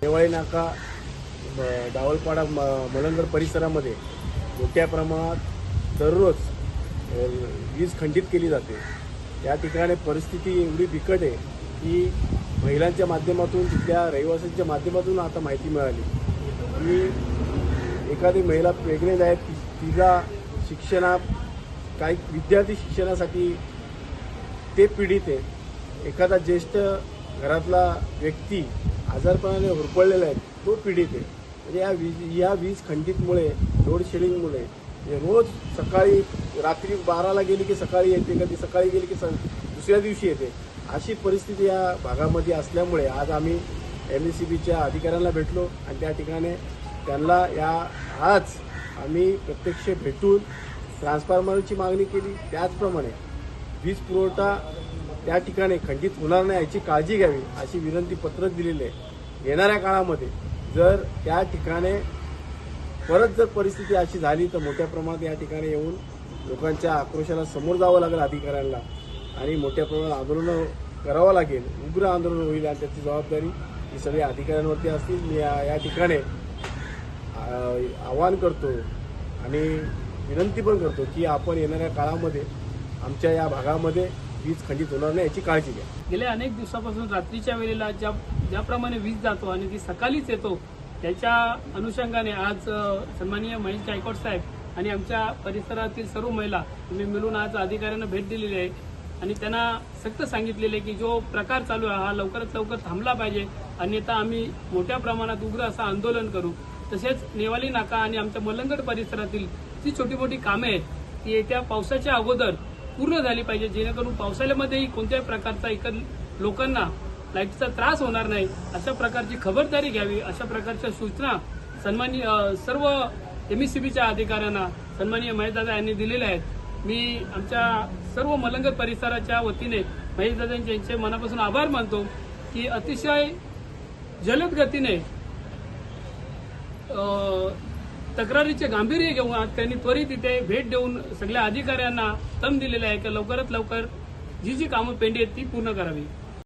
नेवाळी नाका डावलपाडा मलंगड परिसरामध्ये मोठ्या प्रमाणात दररोज वीज खंडित केली जाते। या ठिकाणी परिस्थिती एवढी बिकट आहे की महिलांच्या माध्यमातून तिथल्या रहिवाशांच्या माध्यमातून आता माहिती मिळाली की एखादी महिला प्रेग्नेंट आहे, तिला काही विद्यार्थी शिक्षणासाठी ते पीडित आहे। एखादा ज्येष्ठ घरातला व्यक्ती आजारपणाने होरपळलेला आहे, तो पीडित आहे। म्हणजे या वीज खंडितमुळे, लोड शेडिंगमुळे रोज सकाळी रात्री 12ला गेली की सकाळी येते, कधी सकाळी गेली की दुसऱ्या दिवशी येते। अशी परिस्थिती या भागामध्ये असल्यामुळे आज आम्ही MSEBच्या अधिकाऱ्यांना भेटलो आणि त्या ठिकाणी त्यांना आज आम्ही प्रत्यक्ष भेटून ट्रान्सफॉर्मरची मागणी केली। त्याचप्रमाणे वीज पुरवठा त्या ठिकाणी खंडित होणार नाही याची काळजी घ्यावी अशी विनंती पत्र दिलेले आहे। येणाऱ्या काळामध्ये जर त्या ठिकाणी परत जर परिस्थिती अशी झाली तर मोठ्या प्रमाणात या ठिकाणी येऊन लोकांच्या आक्रोशाला समोर जावं लागेल अधिकाऱ्यांना आणि मोठ्या प्रमाणात आंदोलन करावं लागेल, उग्र आंदोलन होईल आणि त्याची जबाबदारी ही सगळ्या अधिकाऱ्यांवरती असतील। मी या ठिकाणी आवाहन करतो आणि विनंती पण करतो की आपण येणाऱ्या काळामध्ये आमच्या या भागामध्ये वीज खंडित होणार नाही याची काळजी घ्या। गेल्या अनेक दिवसापासून रात्रीच्या वेळेला ज्याप्रमाणे वीज जातो आणि ती सकाळीच येतो, त्याच्या अनुषंगाने आज सन्माननीय महेश गायकवाड साहेब आणि आमच्या परिसरातील सर्व महिला मिळून आज अधिकाऱ्यांना भेट दिलेली आहे आणि त्यांना सक्त सांगितलेले की जो प्रकार चालू आहे हा लवकरात लवकर थांबला पाहिजे, अन्यथा आम्ही मोठ्या प्रमाणात उग्र असं आंदोलन करू। तसेच नेवाळी नाका आणि आमच्या मलंगड परिसरातील जी छोटी मोठी कामे आहेत ती येत्या पावसाच्या अगोदर पूर्ण झाली पाहिजे, जेणेकरून पावसाळ्यामध्येही कोणत्याही प्रकारचा इतर लोकांना लाईटचा त्रास होणार नाही अशा प्रकारची खबरदारी घ्यावी, अशा प्रकारच्या सूचना सन्माननीय सर्व MSEBच्या अधिकाऱ्यांना सन्माननीय महेशदादा यांनी दिलेल्या आहेत। मी आमच्या सर्व मलंगड परिसराच्या वतीने महेशदादांचे यांचे मनापासून आभार मानतो की अतिशय जलद गतीने तक्रारीचे गांभीर्य घेऊन आज त्यांनी त्वरित इथे भेट देऊन सगळ्या अधिकाऱ्यांना तम दिलेला आहे की लवकरात लवकर जी कामं पेंडी आहेत ती पूर्ण करावी।